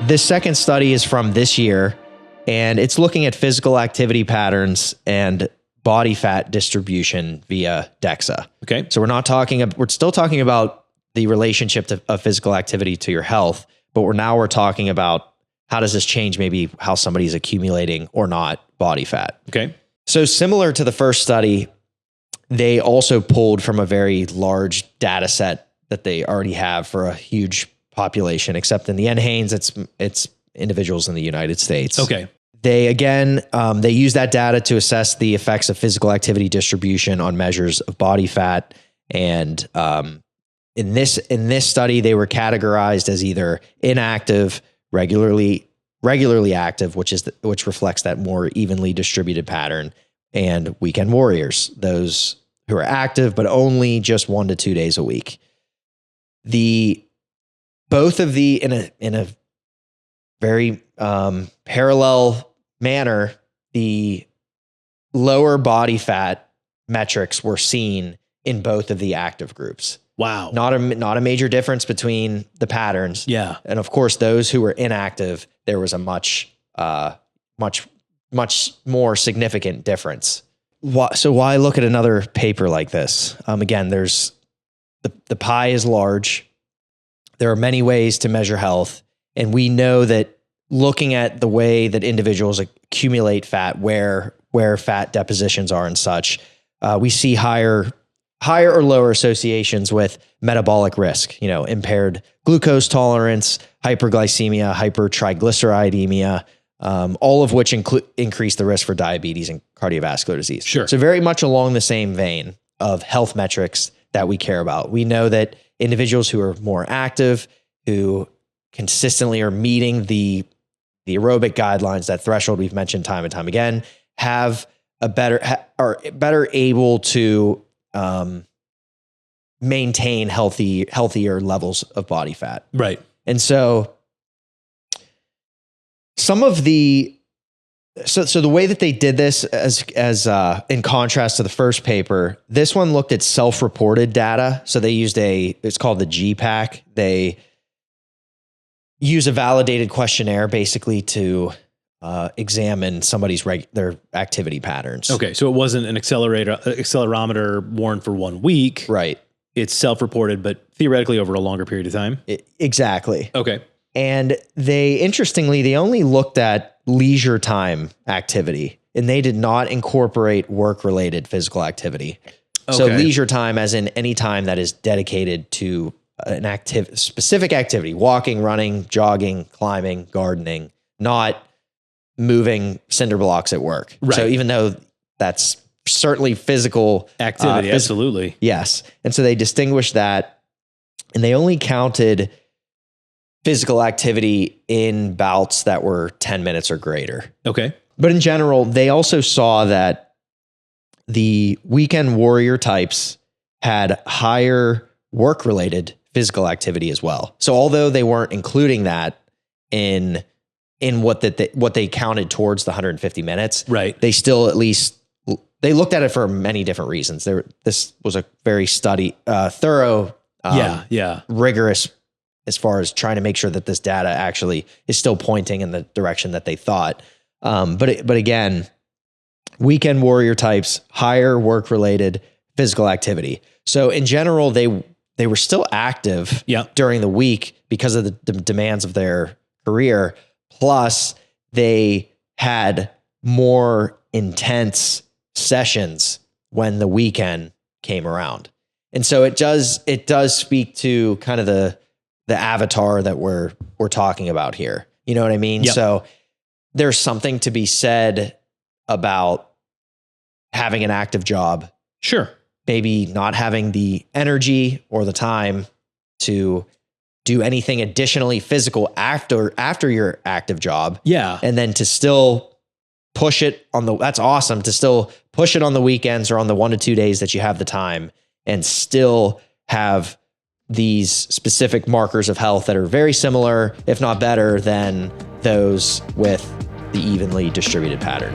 This second study is from this year, and it's looking at physical activity patterns and body fat distribution via DEXA. Okay. So we're still talking about the relationship of physical activity to your health, but we're talking about how does this change maybe how somebody's accumulating or not body fat. Okay. So similar to the first study, they also pulled from a very large data set that they already have for a huge population, except in the NHANES, it's individuals in the United States. Okay. They use that data to assess the effects of physical activity distribution on measures of body fat. And in this study, they were categorized as either inactive, regularly active, which reflects that more evenly distributed pattern, and weekend warriors, those who are active but only just 1 to 2 days a week. Both of the in a very parallel manner, the lower body fat metrics were seen in both of the active groups. Wow. Not a major difference between the patterns. Yeah. And of course, those who were inactive, there was a much more significant difference. So why look at another paper like this? Again, there's the pie is large. There are many ways to measure health. And we know that looking at the way that individuals accumulate fat, where fat depositions are and such, we see higher or lower associations with metabolic risk, impaired glucose tolerance, hyperglycemia, hypertriglyceridemia, all of which increase the risk for diabetes and cardiovascular disease. Sure. So very much along the same vein of health metrics that we care about. We know that individuals who are more active, who consistently are meeting the aerobic guidelines, that threshold we've mentioned time and time again, are better able to maintain healthier levels of body fat. Right. And so so the way that they did this as in contrast to the first paper, this one looked at self-reported data. So they used it's called the GPAC. They use a validated questionnaire basically to examine somebody's their activity patterns. Okay. So it wasn't an accelerometer worn for 1 week. Right. It's self-reported, but theoretically over a longer period of time. Exactly. Okay. And interestingly, they only looked at leisure time activity, and they did not incorporate work-related physical activity. Okay. So leisure time as in any time that is dedicated to an specific activity, walking, running, jogging, climbing, gardening, not moving cinder blocks at work. Right. So even though that's certainly physical activity, absolutely. Yes. And so they distinguished that, and they only counted physical activity in bouts that were 10 minutes or greater. Okay. But in general, they also saw that the weekend warrior types had higher work-related physical activity as well. So although they weren't including that in what they counted towards the 150 minutes, right, they still they looked at it for many different reasons. This was a very thorough, rigorous, as far as trying to make sure that this data actually is still pointing in the direction that they thought. But again, weekend warrior types, higher work-related physical activity. So in general, they were still active during the week because of the demands of their career. Plus, they had more intense sessions when the weekend came around. And so it does speak to kind of the avatar that we're talking about here. You know what I mean? Yep. So there's something to be said about having an active job. Sure. Maybe not having the energy or the time to do anything additionally physical after your active job. Yeah. And then to still push it that's awesome to still push it on the weekends or on the 1 to 2 days that you have the time, and still have these specific markers of health that are very similar, if not better, than those with the evenly distributed pattern.